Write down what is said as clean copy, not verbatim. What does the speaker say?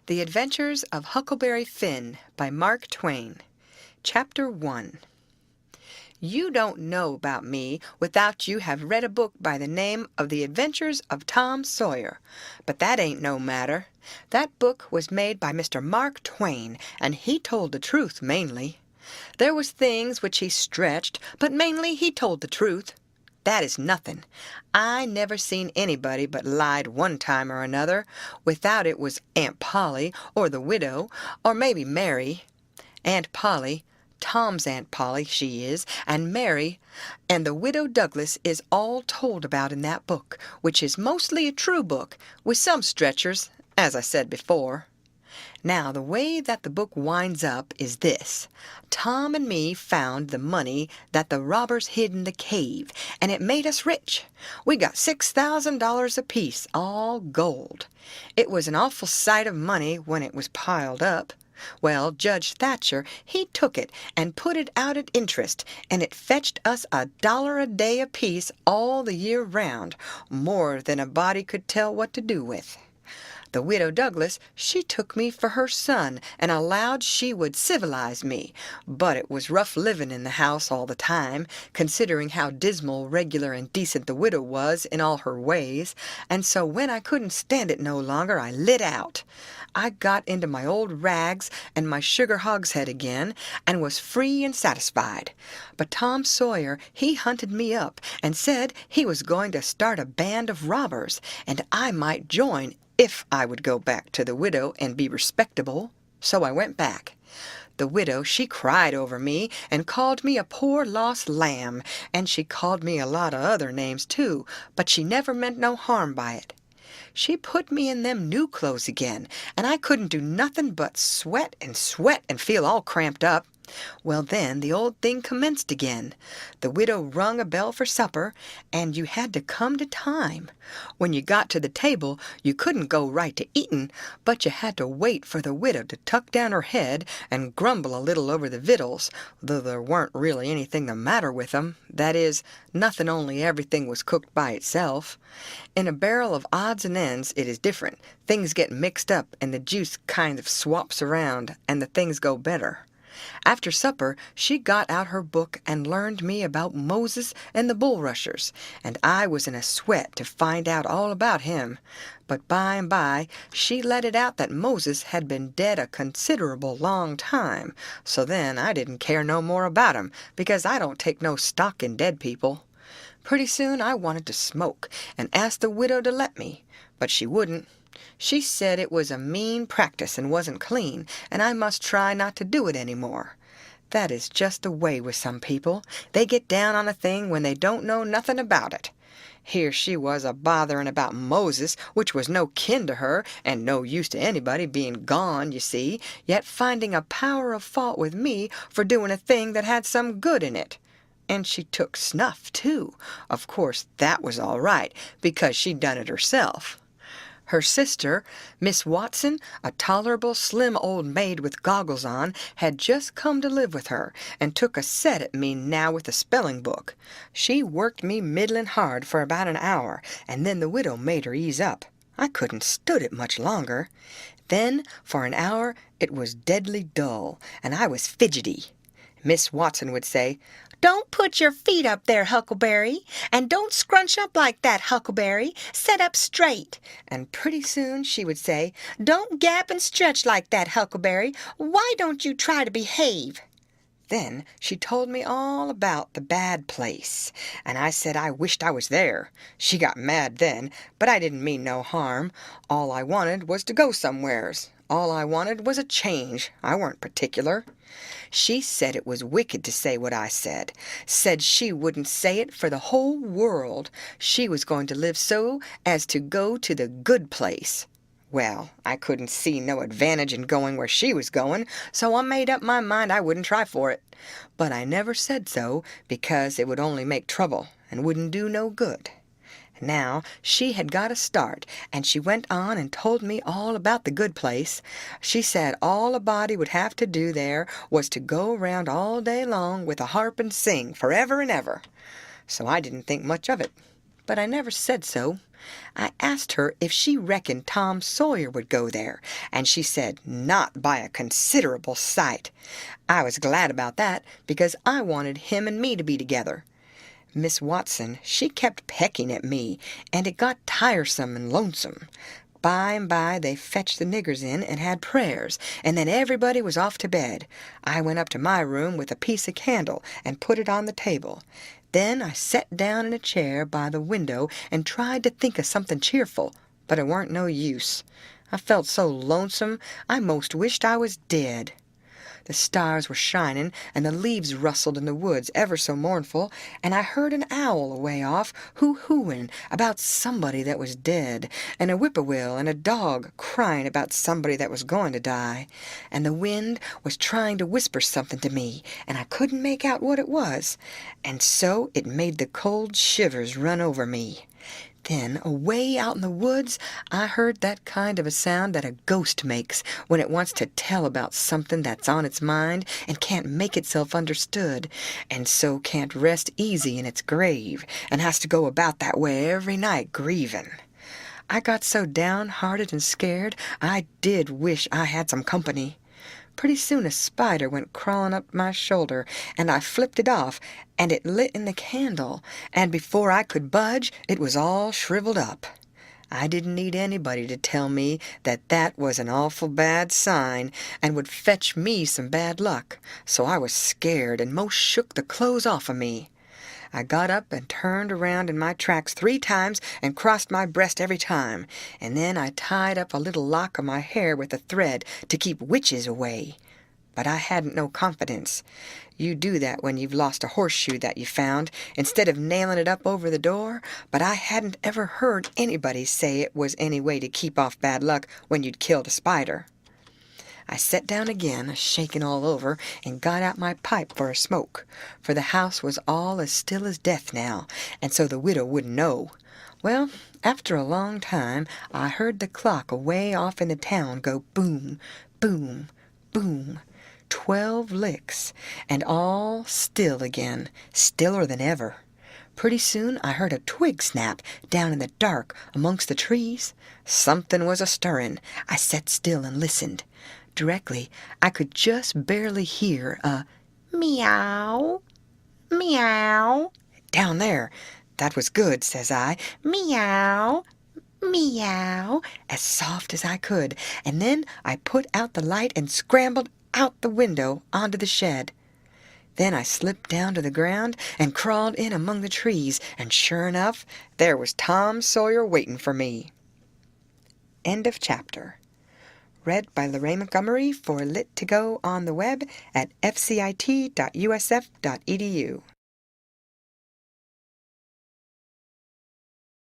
The Adventures of Huckleberry Finn by Mark Twain. Chapter 1. You don't know about me without you have read a book by the name of The Adventures of Tom Sawyer. But that ain't no matter. That book was made by Mr. Mark Twain, and he told the truth mainly. There was things which he stretched, but mainly he told the truth. That is nothing. I never seen anybody but lied one time or another, without it was Aunt Polly, or the widow, or maybe Mary. Aunt Polly, Tom's Aunt Polly, she is, and Mary, and the widow Douglas is all told about in that book, which is mostly a true book, with some stretchers, as I said before. Now, the way that the book winds up is this. Tom and me found the money that the robbers hid in the cave, and it made us rich. We got $6,000 apiece, all gold. It was an awful sight of money when it was piled up. Well, Judge Thatcher, he took it and put it out at interest, and it fetched us $1 a day apiece all the year round, more than a body could tell what to do with. The widow Douglas, she took me for her son, and allowed she would civilize me, but it was rough living in the house all the time, considering how dismal, regular, and decent the widow was in all her ways, and so when I couldn't stand it no longer, I lit out. I got into my old rags and my sugar hogshead again, and was free and satisfied. But Tom Sawyer, he hunted me up, and said he was going to start a band of robbers, and I might join if I would go back to the widow and be respectable. So I went back. The widow, she cried over me and called me a poor lost lamb, and she called me a lot of other names too, but she never meant no harm by it. She put me in them new clothes again, and I couldn't do nothing but sweat and feel all cramped up. Well, then the old thing commenced again. The widow rung a bell for supper, and you had to come to time. When you got to the table, you couldn't go right to eatin', but you had to wait for the widow to tuck down her head and grumble a little over the victuals, though there weren't really anything the matter with 'em. That is, nothing, only everything was cooked by itself. In a barrel of odds and ends it is different. Things get mixed up, and the juice kind of swaps around, and the things go better. After supper, she got out her book and learned me about Moses and the bulrushers, and I was in a sweat to find out all about him. But by and by, she let it out that Moses had been dead a considerable long time, so then I didn't care no more about him, because I don't take no stock in dead people. Pretty soon I wanted to smoke, and asked the widow to let me, but she wouldn't. She said it was a mean practice and wasn't clean, and I must try not to do it any more. That is just the way with some people. They get down on a thing when they don't know nothing about it. Here she was a-bothering about Moses, which was no kin to her, and no use to anybody, being gone, you see, yet finding a power of fault with me for doing a thing that had some good in it. And she took snuff, too. Of course, that was all right, because she'd done it herself. Her sister, Miss Watson, a tolerable slim old maid with goggles on, had just come to live with her, and took a set at me now with a spelling book. She worked me middlin' hard for about an hour, and then the widow made her ease up. I couldn't stood it much longer. Then, for an hour, it was deadly dull, and I was fidgety. Miss Watson would say, "Don't put your feet up there, Huckleberry, and don't scrunch up like that, Huckleberry. Set up straight." And pretty soon she would say, "Don't gap and stretch like that, Huckleberry. Why don't you try to behave?" Then she told me all about the bad place, and I said I wished I was there. She got mad then, but I didn't mean no harm. All I wanted was to go somewheres. All I wanted was a change. I weren't particular. She said it was wicked to say what I said. Said she wouldn't say it for the whole world. She was going to live so as to go to the good place. Well, I couldn't see no advantage in going where she was going, so I made up my mind I wouldn't try for it. But I never said so, because it would only make trouble, and wouldn't do no good. Now, she had got a start, and she went on and told me all about the good place. She said all a body would have to do there was to go round all day long with a harp and sing forever and ever. So I didn't think much of it. But I never said so. I asked her if she reckoned Tom Sawyer would go there, and she said not by a considerable sight. I was glad about that, because I wanted him and me to be together. Miss Watson, she kept pecking at me, and it got tiresome and lonesome. By and by they fetched the niggers in and had prayers, and then everybody was off to bed. I went up to my room with a piece of candle and put it on the table. Then I set down in a chair by the window and tried to think of something cheerful, but it warn't no use. I felt so lonesome I most wished I was dead. The stars were shining, and the leaves rustled in the woods ever so mournful, and I heard an owl away off hoo-hooing about somebody that was dead, and a whippoorwill and a dog crying about somebody that was going to die, and the wind was trying to whisper something to me, and I couldn't make out what it was, and so it made the cold shivers run over me. Then, away out in the woods, I heard that kind of a sound that a ghost makes when it wants to tell about something that's on its mind and can't make itself understood, and so can't rest easy in its grave, and has to go about that way every night grieving. I got so downhearted and scared, I did wish I had some company. Pretty soon a spider went crawling up my shoulder, and I flipped it off, and it lit in the candle, and before I could budge, it was all shriveled up. I didn't need anybody to tell me that that was an awful bad sign, and would fetch me some bad luck, so I was scared and most shook the clothes off of me. I got up and turned around in my tracks 3 times and crossed my breast every time, and then I tied up a little lock of my hair with a thread to keep witches away. But I hadn't no confidence. You do that when you've lost a horseshoe that you found, instead of nailing it up over the door, but I hadn't ever heard anybody say it was any way to keep off bad luck when you'd killed a spider. I sat down again, shaking all over, and got out my pipe for a smoke, for the house was all as still as death now, and so the widow wouldn't know. Well, after a long time, I heard the clock away off in the town go boom, boom, boom, 12 licks, and all still again, stiller than ever. Pretty soon I heard a twig snap down in the dark amongst the trees. Something was a-stirring. I sat still and listened. Directly I could just barely hear a meow, meow. Down there. That was good, says I. Meow, meow, as soft as I could, and then I put out the light and scrambled out the window onto the shed. Then I slipped down to the ground and crawled in among the trees, and sure enough, there was Tom Sawyer waiting for me. End of chapter. Read by Lorraine Montgomery for Lit to Go on the web at fcit.usf.edu.